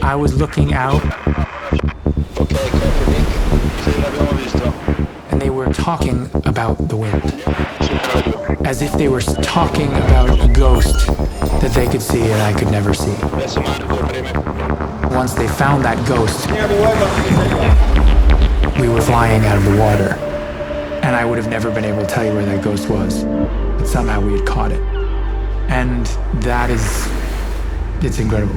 I was looking out, and they were talking about the wind, as if they were talking about a ghost that they could see and I could never see. Once they found that ghost, we were flying out of the water, and I would have never been able to tell you where that ghost was, but somehow we had caught it. And it's incredible.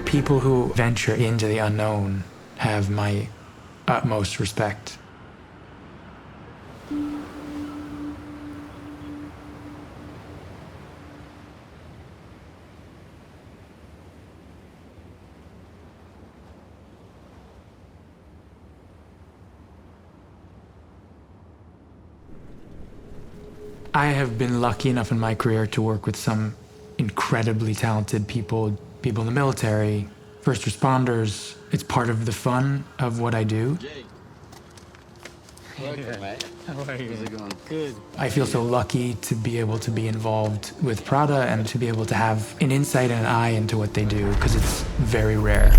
People who venture into the unknown have my utmost respect. I have been lucky enough in my career to work with some incredibly talented people in the military, first responders. It's part of the fun of what I do. Jake. Welcome, mate. How are you? How's it going? Good. I feel so lucky to be able to be involved with Prada and to be able to have an insight and an eye into what they do, because it's very rare.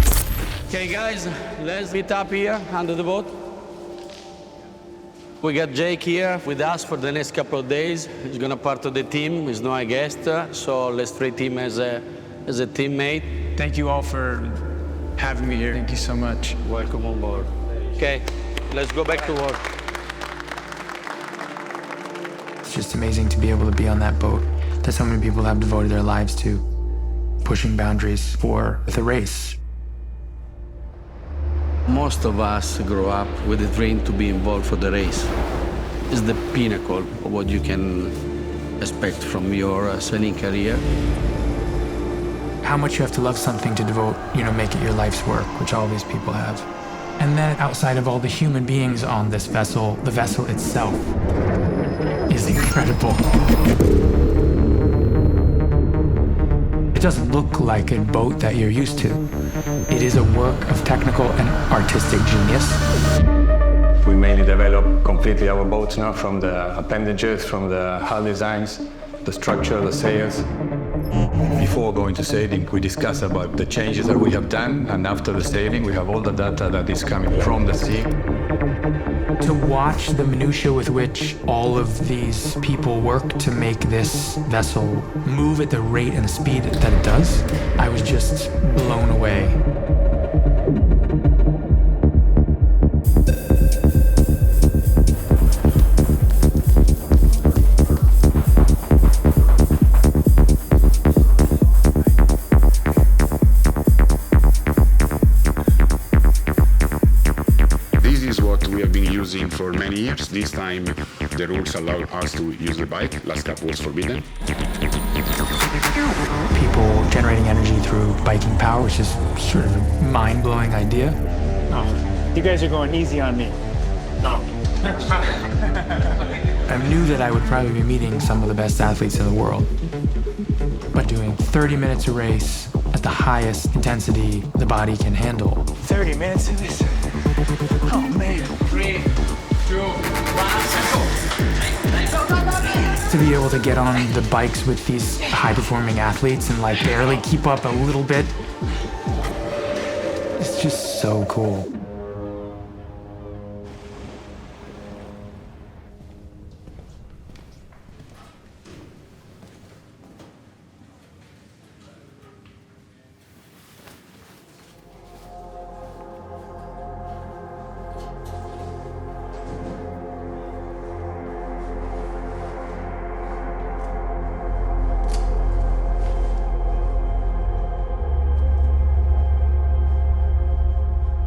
Okay, guys, let's meet up here under the boat. We got Jake here with us for the next couple of days. He's gonna part of the team. He's not a guest, so let's treat him as a teammate. Thank you all for having me here. Thank you so much. Welcome on board. Okay, let's go back to work. It's just amazing to be able to be on that boat that so many people have devoted their lives to, pushing boundaries for the race. Most of us grow up with a dream to be involved for the race. It's the pinnacle of what you can expect from your sailing career. How much you have to love something to devote, make it your life's work, which all these people have. And then outside of all the human beings on this vessel, the vessel itself is incredible. It doesn't look like a boat that you're used to. It is a work of technical and artistic genius. We mainly develop completely our boats now, from the appendages, from the hull designs, the structure, the sails. Before going to sailing, we discuss about the changes that we have done, and after the sailing, we have all the data that is coming from the sea. To watch the minutiae with which all of these people work to make this vessel move at the rate and the speed that it does, I was just blown away. For many years. This time the rules allow us to use the bike. Last couple was forbidden. People generating energy through biking power, which is sort of a mind-blowing idea. Oh, you guys are going easy on me. No. I knew that I would probably be meeting some of the best athletes in the world. But doing 30 minutes a race at the highest intensity the body can handle. 30 minutes of this? Oh, man. 3, 2, 1, to be able to get on the bikes with these high-performing athletes and barely keep up a little bit, it's just so cool.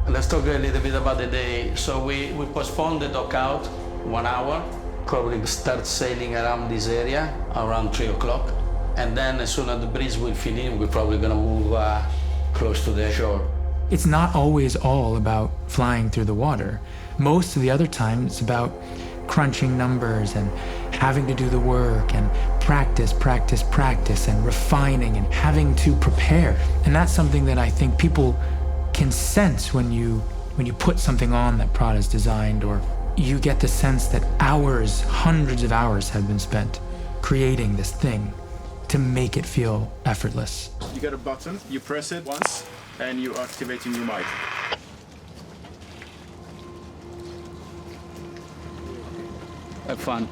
Let's talk a little bit about the day. So we postponed the dock out 1 hour. Probably start sailing around this area around 3 o'clock. And then as soon as the breeze will fill in, we're probably gonna move close to the shore. It's not always all about flying through the water. Most of the other time, it's about crunching numbers and having to do the work and practice and refining and having to prepare. And that's something that I think people can sense when you when you put something on that Prada's designed, or you get the sense that hours, hundreds of hours have been spent creating this thing to make it feel effortless. You get a button, you press it once, and you activate your new mic. Have fun.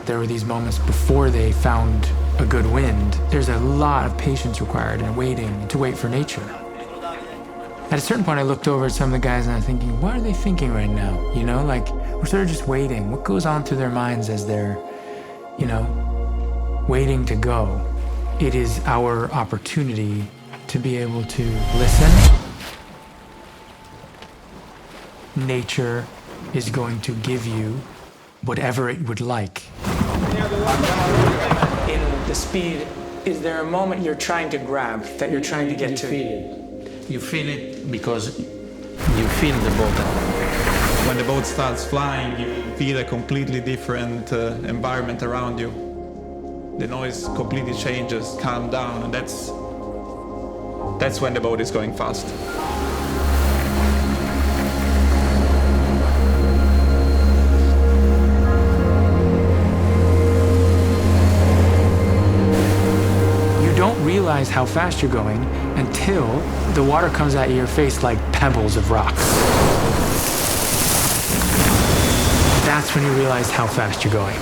There were these moments before they found a good wind. There's a lot of patience required and waiting to wait for nature. At a certain point, I looked over at some of the guys and I'm thinking, what are they thinking right now? You know, like, we're sort of just waiting. What goes on through their minds as they're, you know, waiting to go? It is our opportunity to be able to listen. Nature is going to give you whatever it would like. In the speed, is there a moment you're trying to grab, that you're trying to get to? You feel it because you feel the boat. When the boat starts flying, you feel a completely different environment around you. The noise completely changes, calm down, and that's when the boat is going fast. Realize how fast you're going until the water comes at your face like pebbles of rocks. That's when you realize how fast you're going.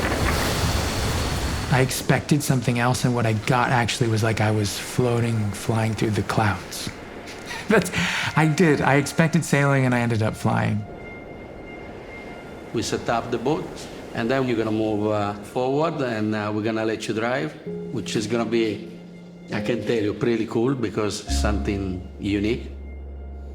I expected something else, and what I got actually was like I was floating, flying through the clouds. I expected sailing and I ended up flying. We set up the boat, and then you're gonna move forward, and we're gonna let you drive, which is gonna be, I can tell you, pretty cool because it's something unique.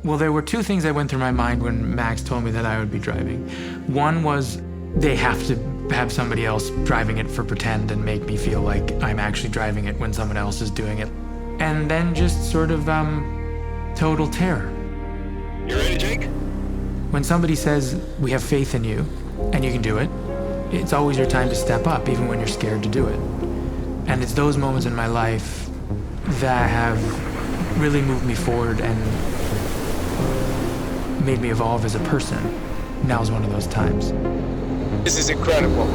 Well, there were two things that went through my mind when Max told me that I would be driving. One was they have to have somebody else driving it for pretend and make me feel like I'm actually driving it when someone else is doing it. And then just sort of total terror. You ready, Jake? When somebody says, we have faith in you and you can do it, it's always your time to step up, even when you're scared to do it. And it's those moments in my life that have really moved me forward and made me evolve as a person. Now's one of those times. This is incredible.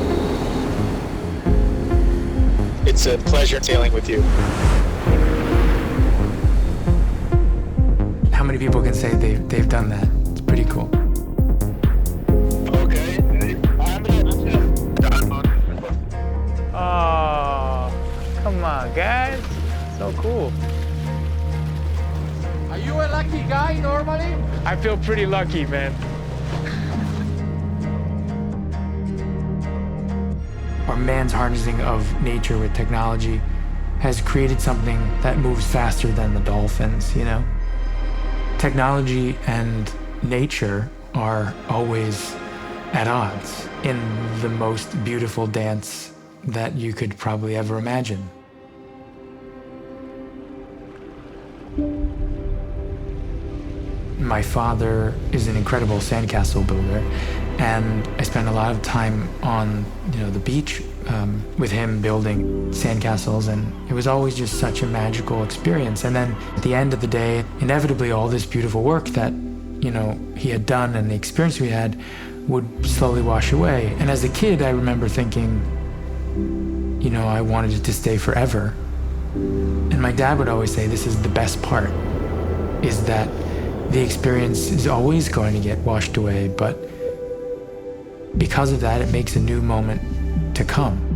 It's a pleasure sailing with you. How many people can say they've done that? It's pretty cool. Okay. Oh, come on, guys. So cool. Are you a lucky guy normally? I feel pretty lucky, man. Our man's harnessing of nature with technology has created something that moves faster than the dolphins, you know? Technology and nature are always at odds in the most beautiful dance that you could probably ever imagine. My father is an incredible sandcastle builder, and I spent a lot of time on, the beach with him building sandcastles, and it was always just such a magical experience. And then at the end of the day, inevitably all this beautiful work that, he had done and the experience we had would slowly wash away. And as a kid, I remember thinking, I wanted it to stay forever. And my dad would always say, this is the best part, is that the experience is always going to get washed away, but because of that, it makes a new moment to come.